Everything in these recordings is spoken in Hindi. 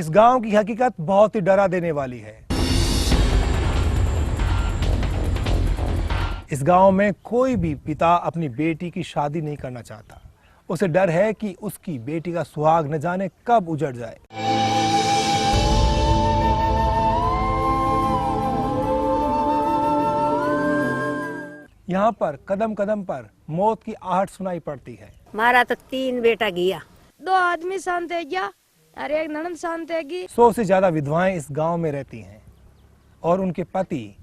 इस गांव की हकीकत बहुत ही डरा देने वाली है। इस गांव में कोई भी पिता अपनी बेटी की शादी नहीं करना चाहता। उसे डर है कि उसकी बेटी का सुहाग न जाने कब उजड़ जाए। यहाँ पर कदम कदम पर मौत की आहट सुनाई पड़ती है। मारा तो 3 बेटा गया, 2 आदमी शांत है गया और 1 ननद शांत है गई। 100 से ज्यादा विधवाएं इस गांव में रहती हैं और उनके पति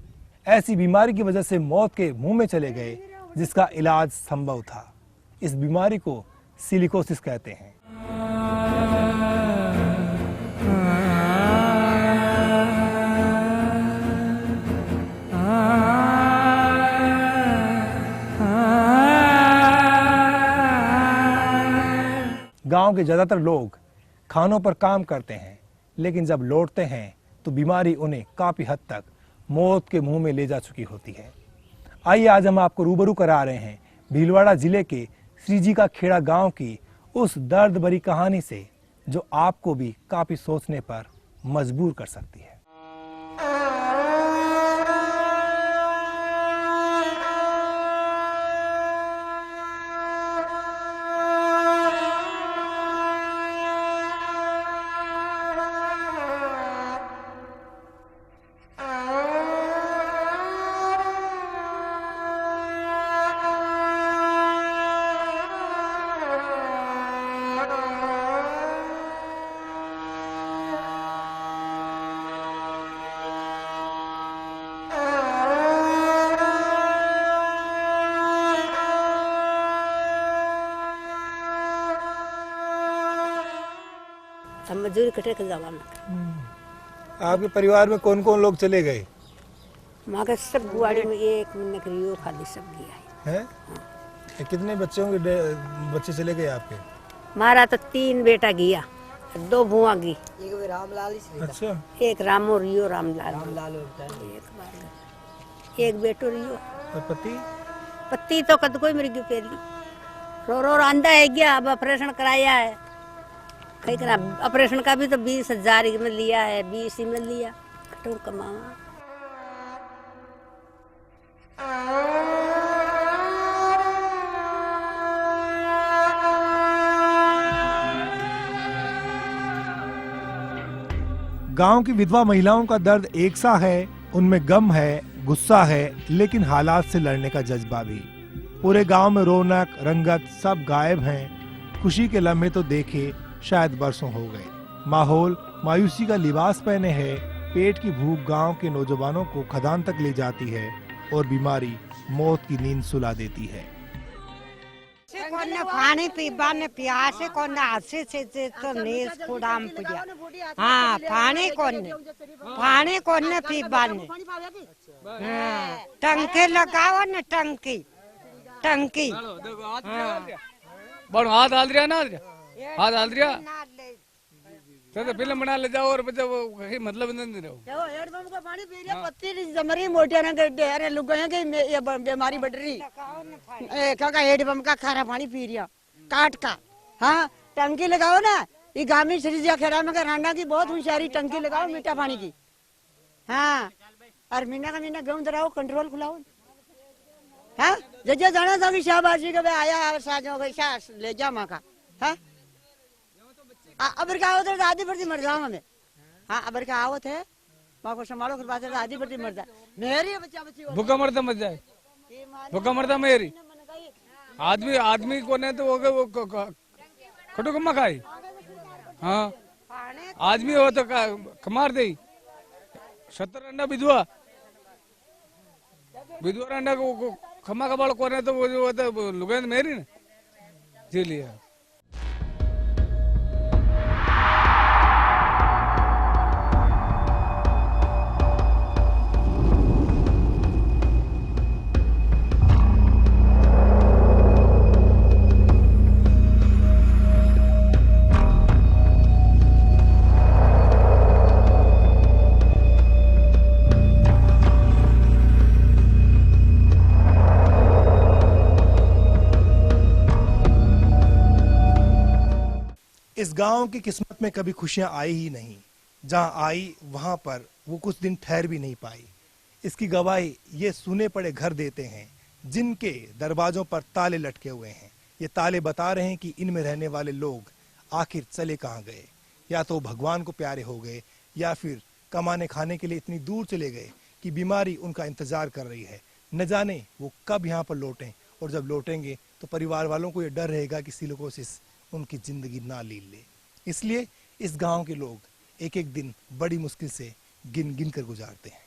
ऐसी बीमारी की वजह से मौत के मुंह में चले गए जिसका इलाज संभव था। इस बीमारी को सिलिकोसिस कहते हैं। गांव के ज्यादातर लोग खानों पर काम करते हैं, लेकिन जब लौटते हैं तो बीमारी उन्हें काफी हद तक मौत के मुंह में ले जा चुकी होती है। आइए आज हम आपको रूबरू करा रहे हैं भीलवाड़ा जिले के श्रीजी का खेड़ा गांव की उस दर्द भरी कहानी से, जो आपको भी काफी सोचने पर मजबूर कर सकती है। सब मजदूरी कटे के जमाना। आपके परिवार में कौन कौन लोग चले गए? माँ के सब गुआड़ी में 1 महीने के लिए खाली सब गया है। कितने बच्चे होंगे? बच्चे चले गए आपके? मारा तो 3 बेटा गया, 2 बुआ गई। अच्छा। 1 रामो रियो रामलाल, एक बेटो रियो। और पति तो कद कोई मर गई पहली। रो आंदा है गया, अब ऑपरेशन कराया है। कहीं करा ऑपरेशन का भी तो 20,000 में लिया है, 20 में लिया। कटो कमावा। गांव की विधवा महिलाओं का दर्द एक सा है, उनमें गम है, गुस्सा है, लेकिन हालात से लड़ने का जज्बा भी। पूरे गांव में रौनक रंगत सब गायब हैं। खुशी के लम्हे तो देखे शायद बरसों हो गए। माहौल मायूसी का लिबास पहने है। पेट की भूख गांव के नौजवानों को खदान तक ले जाती है और बीमारी मौत की नींद सुला देती है। पानी पीबा ने प्यासे को ना हंसी से तो नीस कुडाम पुड़िया। हाँ पानी कौन ने पीबा ने। टंकी लगाओ न टंकी। बड़ हाथ डाल दिया ना, हाथ डाल दिया तो फिल्म बना ले जाओ और बच्चा वो कहीं मतलब नहीं रहो। जाओ हेड पंप का पानी पी रहा, पत्ती जमरी मोटिया ना गड्ढे अरे लुगाया के ये बीमारी बढ़ रही। का हेड पंप का खारा पानी पी रहा काट का। हाँ टंकी लगाओ ना, ये गामी श्रीजिया खेड़ा में रांडा की बहुत होशियारी। टंकी लगाओ मीठा पानी की। हाँ और महीना का महीना गेहूं दराओ, कंट्रोल खुलाओ। हाँ जजा जाना था कि शाहबाजी का आया साजो का ले जा माँ का। हाँ अब क्या होता है आधी बढ़ती मर जाऊंगा मैं। हाँ अब क्या आवत है माँ को संभालो, फिर बात आधी बढ़ती मर जाए। मेरी बच्चा बच्ची भूखा मरता मर जाए, भूखा मरता मेरी आदमी को नहीं तो वो खटू कमा खाई। हाँ आदमी हो तो कमार दे 70 अंडा विधवा अंडा को खमा कबाड़ को नहीं तो वो लुगाई मेरी ना जी लिया। इस गांव की किस्मत में कभी खुशियां आई ही नहीं। जहां आई वहां पर वो कुछ दिन ठहर भी नहीं पाई। इसकी गवाही ये सुने पड़े घर देते हैं जिनके दरवाजों पर ताले लटके हुए हैं। ये ताले बता रहे हैं कि इनमें रहने वाले लोग आखिर चले कहाँ गए। या तो भगवान को प्यारे हो गए या फिर कमाने खाने के लिए इतनी दूर चले गए कि बीमारी उनका इंतजार कर रही है। न जाने वो कब यहाँ पर लौटें, और जब लौटेंगे तो परिवार वालों को ये डर रहेगा कि सिलिकोसिस उनकी जिंदगी ना लील ले। इसलिए इस गांव के लोग एक एक दिन बड़ी मुश्किल से गिन गिन कर गुजारते हैं।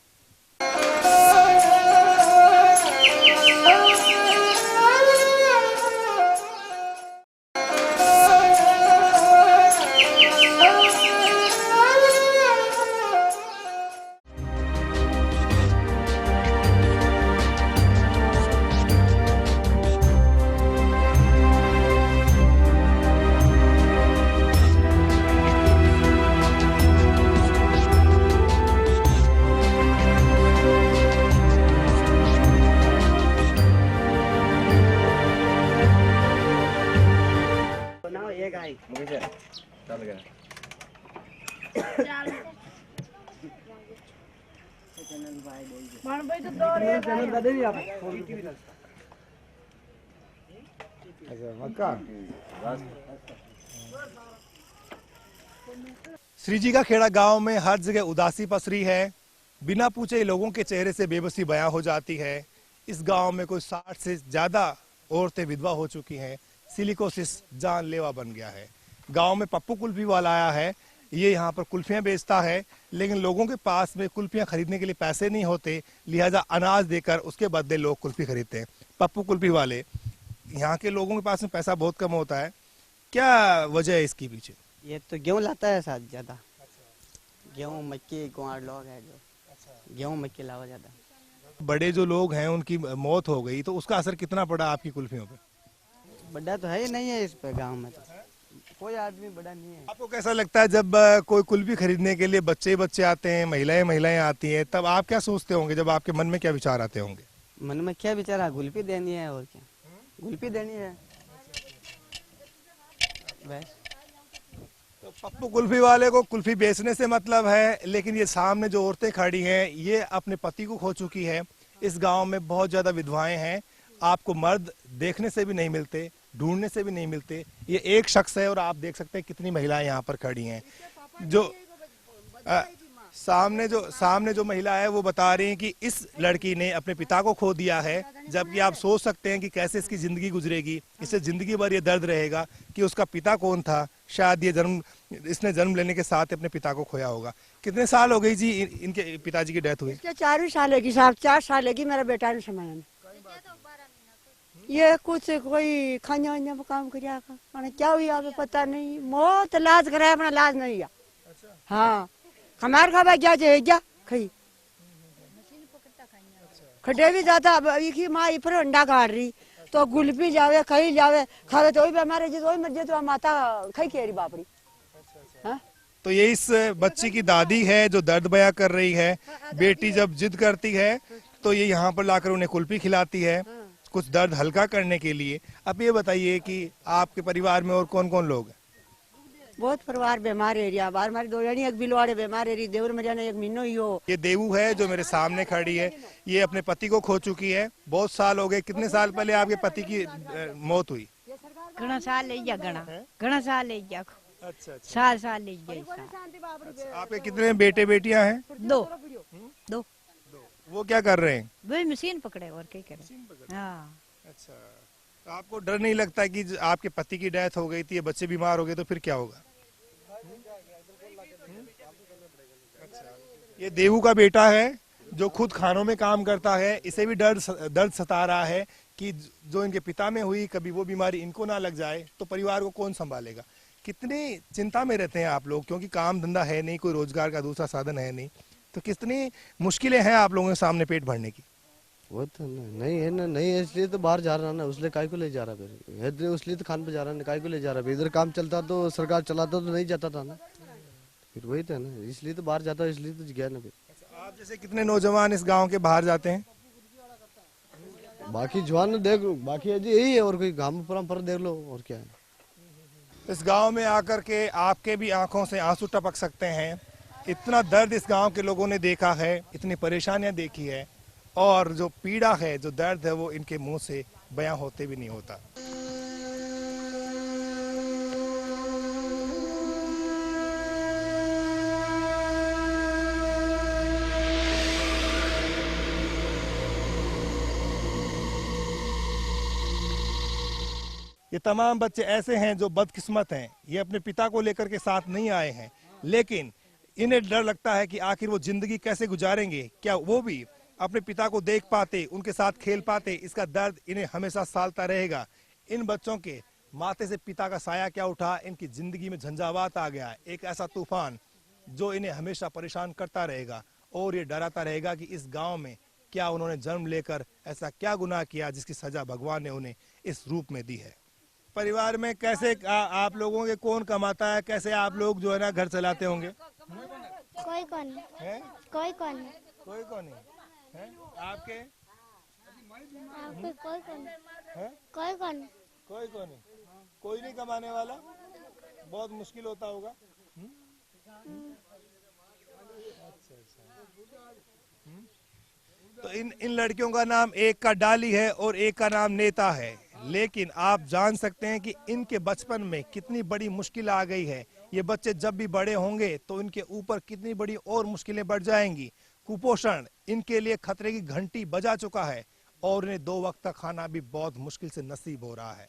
श्रीजी का खेड़ा गांव में हर जगह उदासी पसरी है। बिना पूछे लोगों के चेहरे से बेबसी बयां हो जाती है। इस गांव में कोई 60 से ज्यादा औरतें विधवा हो चुकी हैं। सिलिकोसिस जानलेवा बन गया है। गांव में पप्पू कुल्फी वाला आया है। ये यहाँ पर कुल्फियां बेचता है, लेकिन लोगों के पास में कुल्फियां खरीदने के लिए पैसे नहीं होते, लिहाजा अनाज देकर उसके बदले लोग कुल्फी खरीदते हैं। पप्पू कुल्फी वाले, यहाँ के लोगों के पास में पैसा बहुत कम होता है, क्या वजह है इसके पीछे? ये तो गेहूं लाता है साथ ज्यादा। गेहूं मक्की कुंवार लोग है जो गेहूं मक्की लावा ज्यादा। बड़े जो लोग हैं उनकी मौत हो गई, तो उसका असर कितना पड़ा आपकी कुल्फियों पे? बड़ा तो है ही नहीं है इस पे गांव में, तो कोई आदमी बड़ा नहीं है। आपको कैसा लगता है जब कोई कुल्फी खरीदने के लिए बच्चे आते हैं, महिलाएं आती हैं, तब आप क्या सोचते होंगे? जब आपके मन में क्या विचार आते होंगे? मन में क्या विचारा, गुल्फी देनी है और क्या, गुल्फी देनी है बस। तो पप्पू कुल्फी वाले को कुल्फी बेचने से मतलब है, लेकिन ये सामने जो औरतें खड़ी हैं ये अपने पति को खो चुकी है। इस गांव में बहुत ज्यादा विधवाएं हैं। आपको मर्द देखने से भी नहीं मिलते, ढूंढने से भी नहीं मिलते। ये एक शख्स है और आप देख सकते हैं कितनी महिलाएं यहाँ पर खड़ी हैं। जो सामने जो महिला है वो बता रही है कि इस लड़की ने अपने पिता को खो दिया है, जबकि आप सोच सकते हैं कि कैसे इसकी जिंदगी गुजरेगी। इसे जिंदगी भर ये दर्द रहेगा कि उसका पिता कौन था। शायद इसने जन्म लेने के साथ अपने पिता को खोया होगा। कितने साल हो गई जी इनके पिताजी की डेथ हुई? 4 साल की साहब, 4 साल की मेरा बेटा ने समय में ये कुछ कोई खाने वाने में काम करिया क्या हुई आप पता नहीं। मौत इलाज कराया अपना इलाज नहीं हुआ। हाँ हमारे खा क्या चाहिए क्या खई खड्डे भी जाता माँ इफर अंडा काट रही तो गुल्फी जावे खई जावे खावे तो हमारे जी मर्जी तो माता खई खेरी बापरी। हाँ तो ये इस बच्ची की दादी है जो दर्द बयां कर रही है। बेटी जब जिद करती है तो ये यहाँ पर लाकर उन्हें कुल्फी खिलाती है कुछ दर्द हल्का करने के लिए। अब ये बताइए कि आपके परिवार में और कौन कौन लोग हैं? बहुत परिवार बीमार है रिया बार हमारी 2 जनी, एक बिलवाड़े बीमार है रही, देवर मरिया एक महीनो ही हो। ये देवू है जो मेरे सामने खड़ी है, ये अपने पति को खो चुकी है। बहुत साल हो गए। कितने साल पहले आपके पति की मौत हुई? घना साल ले गया, घना साल ले गया। अच्छा साल ले गया। आपके कितने बेटे बेटियां हैं? 2 वो क्या कर रहे हैं? वही मशीन पकड़े और क्या करे। हाँ अच्छा, तो आपको डर नहीं लगता कि आपके पति की डेथ हो गई थी, ये बच्चे बीमार हो गए तो फिर क्या होगा? ये देवू का बेटा है जो खुद खानों में काम करता है। इसे भी दर्द सता रहा है कि जो इनके पिता में हुई कभी वो बीमारी इनको ना लग जाए तो परिवार को कौन संभालेगा। कितनी चिंता में रहते हैं आप लोग, क्योंकि काम धंधा है नहीं, कोई रोजगार का दूसरा साधन है नहीं। तो कितनी मुश्किलें हैं आप लोगों के सामने पेट भरने की? वो तो नहीं है ना, नहीं है इसलिए तो बाहर जा रहा ना, उसलिए काय को ले जा रहा फिर उसलिए तो खान पे जा रहा ना, काय को ले जा रहा। इधर काम चलता तो सरकार चलाता तो नहीं जाता था ना, फिर वही था ना, इसलिए तो बाहर जाता, इसलिए तो गया ना फिर। आप जैसे कितने नौजवान इस गांव के बाहर जाते हैं? बाकी जवान देख बाकी है जी यही है, और कोई गाँव परम्परा देख लो और क्या है। इस गांव में आकर के आपके भी आंखों से आंसू टपक सकते हैं। इतना दर्द इस गांव के लोगों ने देखा है, इतनी परेशानियां देखी है, और जो पीड़ा है, जो दर्द है, वो इनके मुंह से बयां होते भी नहीं होता। ये तमाम बच्चे ऐसे हैं जो बदकिस्मत हैं। ये अपने पिता को लेकर के साथ नहीं आए हैं, लेकिन इन्हें डर लगता है कि आखिर वो जिंदगी कैसे गुजारेंगे, क्या वो भी अपने पिता को देख पाते, उनके साथ खेल पाते। इसका दर्द इन्हें हमेशा सालता रहेगा। इन बच्चों के माथे से पिता का साया क्या उठा, इनकी जिंदगी में झंझावात आ गया, एक ऐसा तूफान जो इन्हें हमेशा परेशान करता रहेगा, और ये डराता रहेगा कि इस गांव में क्या उन्होंने जन्म लेकर ऐसा क्या गुनाह किया जिसकी सजा भगवान ने उन्हें इस रूप में दी है। परिवार में कैसे आप लोगों के कौन कमाता है, कैसे आप लोग जो है ना घर चलाते होंगे? कोई कौन हैं? कोई कौन कोई कौन नहीं है? आपके आपके कोई कौन हैं? कोई कौन कोई कौन नहीं, कोई नहीं कमाने वाला, बहुत मुश्किल होता होगा। तो इन लड़कियों का नाम, एक का डाली है और एक का नाम नेता है, लेकिन आप जान सकते हैं कि इनके बचपन में कितनी बड़ी मुश्किल आ गई है। ये बच्चे जब भी बड़े होंगे तो इनके ऊपर कितनी बड़ी और मुश्किलें बढ़ जाएंगी। कुपोषण इनके लिए खतरे की घंटी बजा चुका है, और इन्हें 2 वक्त का खाना भी बहुत मुश्किल से नसीब हो रहा है।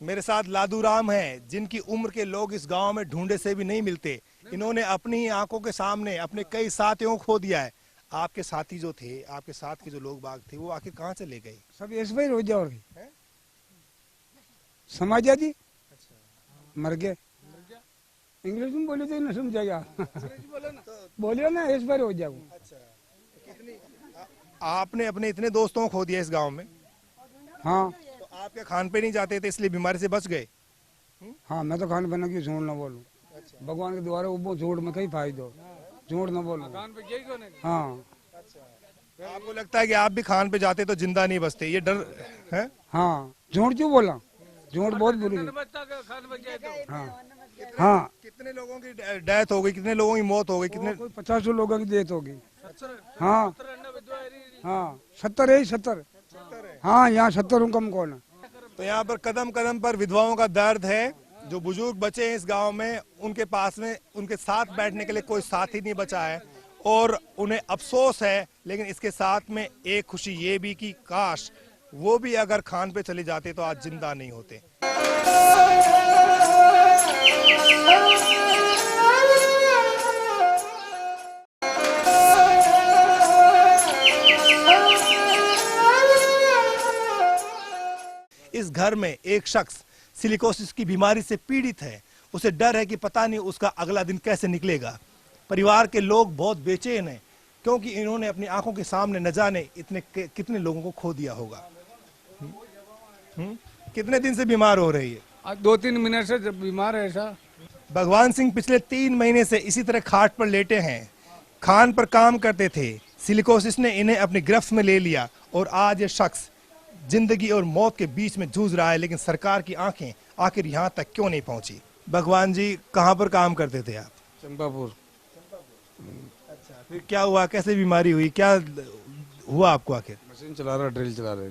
मेरे साथ लादू राम है, जिनकी उम्र के लोग इस गांव में ढूंढे से भी नहीं मिलते। इन्होंने अपनी ही आंखों के सामने अपने कई साथियों को खो दिया है। आपके साथी जो थे, आपके साथ के जो लोग बाग थे, वो आखिर कहाँ चले गए? सब इस बार हो जाओगे समाजा जी मर गए। इंग्लिश में बोले तो न समझेगा, बोलियो ना इस बार हो जाओ। आपने अपने इतने दोस्तों को खो दिया इस गांव में? हाँ। तो आप क्या खान पे नहीं जाते थे इसलिए बीमारी से बच गए? हाँ, मैं तो खान बना की झूठ न बोलूं। भगवान के द्वारा वो झूठ में कहीं फायदो, झूठ न बोलूं। हाँ। आपको लगता है कि आप भी खान पे जाते तो जिंदा नहीं बचते, ये डर है? हाँ, झूठ क्यों बोला? झूठ बहुत बुरी है। हाँ हाँ। कितने लोगों की डेथ हो गई, कितने लोगों की मौत हो गई, कितने? 50 लोगों की डेथ होगी। हाँ हाँ, 70 है, 70। हाँ, यहाँ 70 कम कौन है? तो यहाँ पर कदम कदम पर विधवाओं का दर्द है। जो बुजुर्ग बचे हैं इस गांव में, उनके पास में उनके साथ बैठने के लिए कोई साथी नहीं बचा है, और उन्हें अफसोस है। लेकिन इसके साथ में एक खुशी ये भी कि काश वो भी अगर खान पे चले जाते तो आज जिंदा नहीं होते। इस घर में एक शख्स सिलिकोसिस की बीमारी से पीड़ित है। उसे डर है कि पता नहीं उसका अगला दिन कैसे निकलेगा। परिवार के लोग बहुत बेचैन हैं, क्योंकि इन्होंने अपनी आंखों के सामने न जाने कितने लोगों को खो दिया होगा। कितने दिन से बीमार हो रही है? आज 2-3 मिनट से जब बीमार है ऐसा। भगवान सिंह पिछले 3 महीने से इसी तरह खाट पर लेटे हैं। खान पर काम करते थे, सिलिकोसिस ने इन्हें अपनी गिरफ्त में ले लिया, और आज ये शख्स जिंदगी और मौत के बीच में जूझ रहा है। लेकिन सरकार की आंखें आखिर यहाँ तक क्यों नहीं पहुंची? भगवान जी, कहाँ पर काम करते थे आप? चंपापुर। अच्छा, फिर क्या हुआ, कैसे बीमारी हुई, क्या हुआ आपको आखिर? मशीन चला रहा, ड्रिल चला रहे,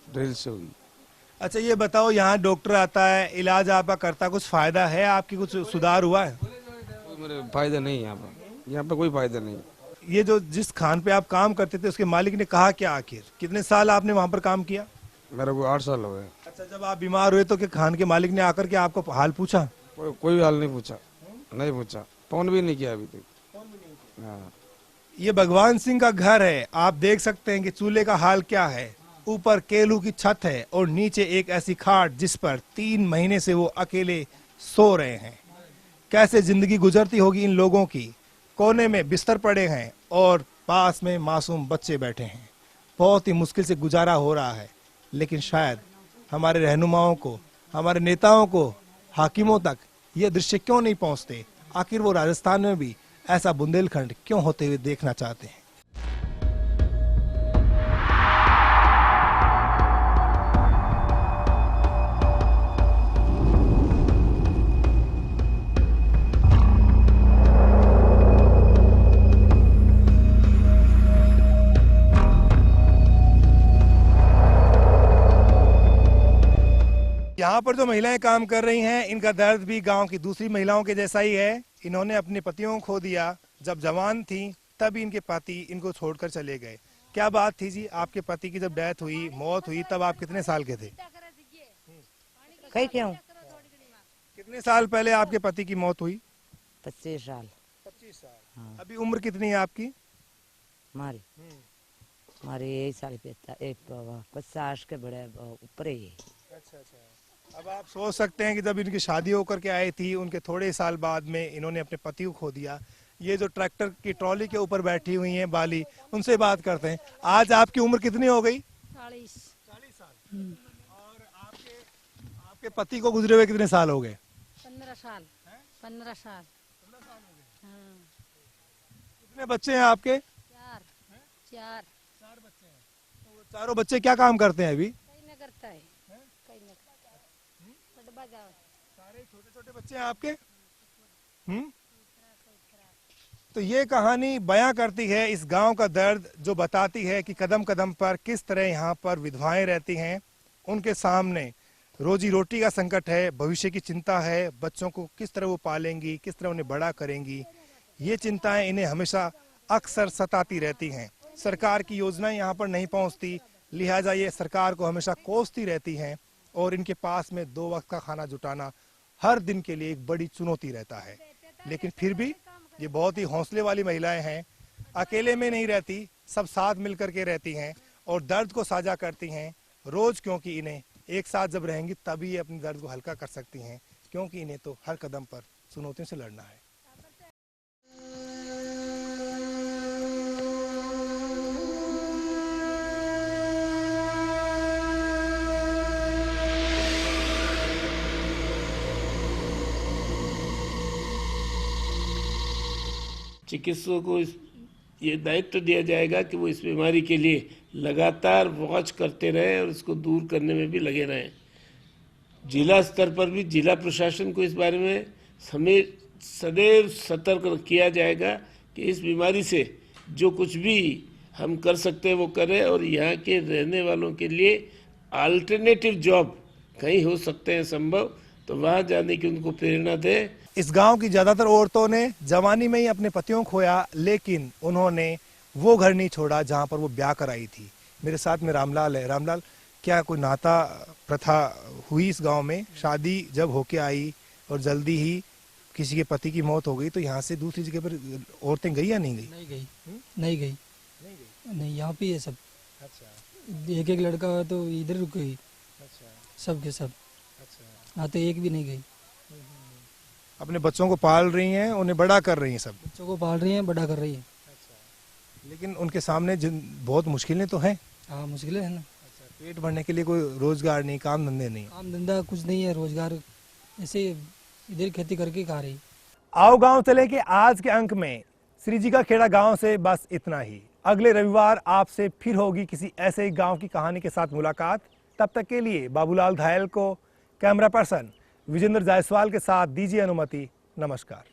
ड्रिल से हुई। अच्छा, ये बताओ, यहाँ डॉक्टर आता है, इलाज आपका करता, कुछ फायदा है आपकी, कुछ सुधार हुआ है? कोई मेरे फायदा नहीं है यहाँ पे कोई फायदा नहीं। ये जो जिस खान पे आप काम करते थे, उसके मालिक ने कहा क्या आखिर? कितने साल आपने वहाँ पर काम किया? मेरे को 8 साल हो गए। अच्छा, जब आप बीमार हुए तो क्या खान के मालिक ने आकर के आपको हाल पूछा? कोई हाल नहीं पूछा, नहीं पूछा, फोन भी नहीं किया अभी तक। हाँ। ये भगवान सिंह का घर है। आप देख सकते हैं कि चूल्हे का हाल क्या है। ऊपर केलू की छत है और नीचे एक ऐसी खाट जिस पर 3 महीने से वो अकेले सो रहे हैं। कैसे जिंदगी गुजरती होगी इन लोगों की। कोने में बिस्तर पड़े हैं और पास में मासूम बच्चे बैठे हैं। बहुत ही मुश्किल से गुजारा हो रहा है, लेकिन शायद हमारे रहनुमाओं को हमारे नेताओं को, हाकिमों तक ये दृश्य क्यों नहीं पहुंचते? आखिर वो राजस्थान में भी ऐसा बुंदेलखंड क्यों होते हुए देखना चाहते हैं? यहाँ पर जो महिलाएं काम कर रही हैं, इनका दर्द भी गांव की दूसरी महिलाओं के जैसा ही है। इन्होंने अपने पतियों को खो दिया। जब जवान थी तब इनके पति इनको छोड़कर चले गए। क्या बात थी जी? आपके पति की जब डेथ हुई, मौत हुई, तब आप कितने साल के थे? कहीं क्यों? कितने साल पहले आपके पति की मौत हुई? 25 साल। 25 साल। अभी उम्र कितनी है आपकी? हमारे 1 साल पे 50 के बड़े ऊपर ही। अच्छा। अब आप सोच सकते हैं कि जब इनकी शादी होकर के आई थी, उनके थोड़े साल बाद में इन्होंने अपने पति को खो दिया। ये जो ट्रैक्टर की ट्रॉली के ऊपर बैठी हुई हैं बाली, उनसे बात करते हैं। आज आपकी उम्र कितनी हो गई? 40 साल। और आपके पति को गुजरे हुए कितने साल हो गए? 15 साल। 15 साल। कितने बच्चे हैं आपके? 4 बच्चे हैं। तो चारों बच्चे क्या काम करते हैं अभी? कहीं न करता है, कहीं न करता है। सारे छोटे छोटे बच्चे हैं आपके? तो ये कहानी बयां करती है इस गांव का दर्द, जो बताती है कि कदम कदम पर किस तरह यहाँ पर विधवाएं रहती हैं। उनके सामने रोजी रोटी का संकट है, भविष्य की चिंता है, बच्चों को किस तरह वो पालेंगी, किस तरह उन्हें बड़ा करेंगी। ये चिंताएं इन्हें हमेशा अक्सर सताती रहती हैं। सरकार की योजनाएं यहाँ पर नहीं पहुँचती, लिहाजा ये सरकार को हमेशा कोसती रहती हैं और इनके पास में 2 वक्त का खाना जुटाना हर दिन के लिए एक बड़ी चुनौती रहता है। लेकिन फिर भी ये बहुत ही हौसले वाली महिलाएं हैं। अकेले में नहीं रहती, सब साथ मिलकर के रहती हैं और दर्द को साझा करती हैं रोज, क्योंकि इन्हें एक साथ जब रहेंगी तभी ये अपने दर्द को हल्का कर सकती हैं, क्योंकि इन्हें तो हर कदम पर चुनौतियों से लड़ना है। चिकित्सकों को ये दायित्व दिया जाएगा कि वो इस बीमारी के लिए लगातार वॉच करते रहें और इसको दूर करने में भी लगे रहें। जिला स्तर पर भी जिला प्रशासन को इस बारे में सदैव सतर्क किया जाएगा कि इस बीमारी से जो कुछ भी हम कर सकते हैं वो करें और यहाँ के रहने वालों के लिए अल्टरनेटिव जॉब कहीं हो सकते हैं संभव, तो वहाँ जाने की उनको प्रेरणा दें। इस गांव की ज्यादातर औरतों ने जवानी में ही अपने पतियों को खोया, लेकिन उन्होंने वो घर नहीं छोड़ा जहां पर वो ब्याह कर आई थी। मेरे साथ में रामलाल है। रामलाल, क्या कोई नाता प्रथा हुई इस गांव में? शादी जब होके आई और जल्दी ही किसी के पति की मौत हो गई, तो यहाँ से दूसरी जगह पर औरतें गई या नहीं गई? नहीं गई। नहीं, यहाँ पे ये सब। अच्छा। एक लड़का तो इधर रुक गई। अच्छा। सब के सब। अच्छा। हाँ, तो एक भी नहीं गई। अपने बच्चों को पाल रही हैं, उन्हें बड़ा कर रही हैं, सब बच्चों को पाल रही हैं, बड़ा कर रही हैं। अच्छा। लेकिन उनके सामने बहुत मुश्किलें तो हैं। हाँ, मुश्किलें हैं ना। अच्छा। पेट भरने के लिए कोई रोजगार नहीं, काम धंधे नहीं? काम धंधा कुछ नहीं है, रोजगार ऐसे इधर खेती करके खा रही। आओ गांव चले के आज के अंक में श्री जी का खेड़ा गांव से बस इतना ही। अगले रविवार आपसे फिर होगी किसी ऐसे ही गांव की कहानी के साथ मुलाकात। तब तक के लिए बाबूलाल धायल को कैमरा पर्सन विजेंद्र जायसवाल के साथ दीजिए अनुमति। नमस्कार।